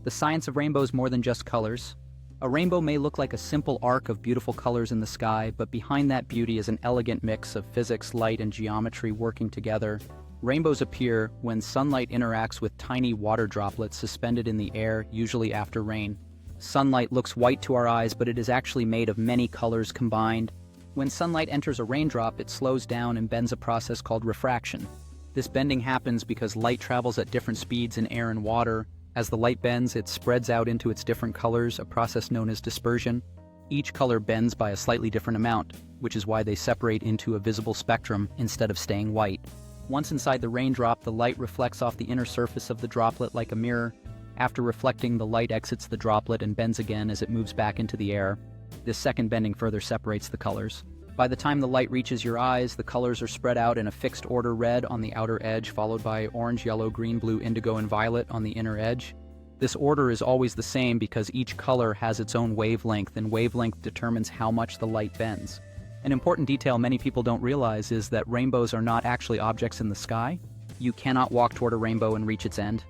The science of rainbows more than just colors. A rainbow may look like a simple arc of beautiful colors in the sky, but behind that beauty is an elegant mix of physics, light, and geometry working together. Rainbows appear when sunlight interacts with tiny water droplets suspended in the air, usually after rain. Sunlight looks white to our eyes, but it is actually made of many colors combined. When sunlight enters a raindrop, it slows down and bends, a process called refraction. This bending happens because light travels at different speeds in air and water. As the light bends, it spreads out into its different colors, a process known as dispersion. Each color bends by a slightly different amount, which is why they separate into a visible spectrum instead of staying white. Once inside the raindrop, the light reflects off the inner surface of the droplet like a mirror. After reflecting, the light exits the droplet and bends again as it moves back into the air. This second bending further separates the colors. By the time the light reaches your eyes, the colors are spread out in a fixed order: red on the outer edge, followed by orange, yellow, green, blue, indigo, and violet on the inner edge. This order is always the same because each color has its own wavelength, and wavelength determines how much the light bends. An important detail many people don't realize is that rainbows are not actually objects in the sky. You cannot walk toward a rainbow and reach its end.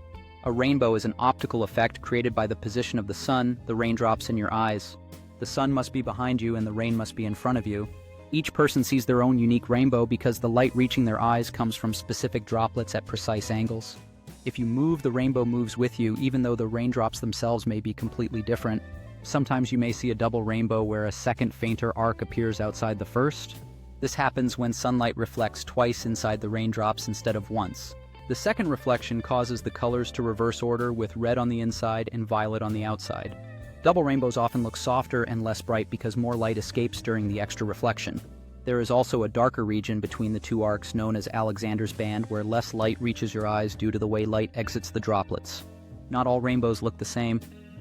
A rainbow is an optical effect created by the position of the sun, the raindrops, in your eyes. The sun must be behind you and the rain must be in front of you. Each person sees their own unique rainbow because the light reaching their eyes comes from specific droplets at precise angles. If you move, the rainbow moves with you, even though the raindrops themselves may be completely different. Sometimes you may see a double rainbow where a second, fainter arc appears outside the first. This happens when sunlight reflects twice inside the raindrops instead of once. The second reflection causes the colors to reverse order, with red on the inside and violet on the outside. Double rainbows often look softer and less bright because more light escapes during the extra reflection. There is also a darker region between the two arcs known as Alexander's band, where less light reaches your eyes due to the way light exits the droplets. Not all rainbows look the same.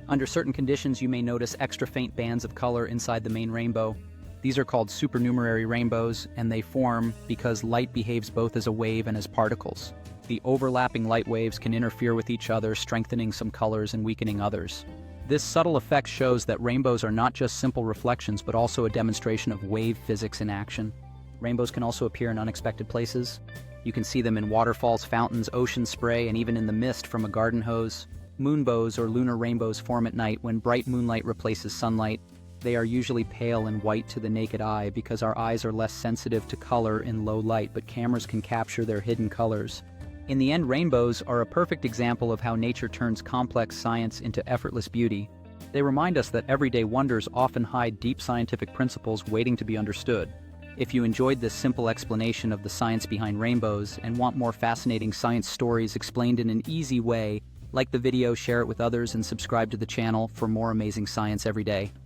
Under certain conditions, you may notice extra faint bands of color inside the main rainbow. These are called supernumerary rainbows, and they form because light behaves both as a wave and as particles. The overlapping light waves can interfere with each other, strengthening some colors and weakening others. This subtle effect shows that rainbows are not just simple reflections, but also a demonstration of wave physics in action. Rainbows can also appear in unexpected places. You can see them in waterfalls, fountains, ocean spray, and even in the mist from a garden hose. Moonbows or lunar rainbows form at night when bright moonlight replaces sunlight. They are usually pale and white to the naked eye because our eyes are less sensitive to color in low light, but cameras can capture their hidden colors. In the end, rainbows are a perfect example of how nature turns complex science into effortless beauty. They remind us that everyday wonders often hide deep scientific principles waiting to be understood. If you enjoyed this simple explanation of the science behind rainbows and want more fascinating science stories explained in an easy way, like the video, share it with others, and subscribe to the channel for more amazing science every day.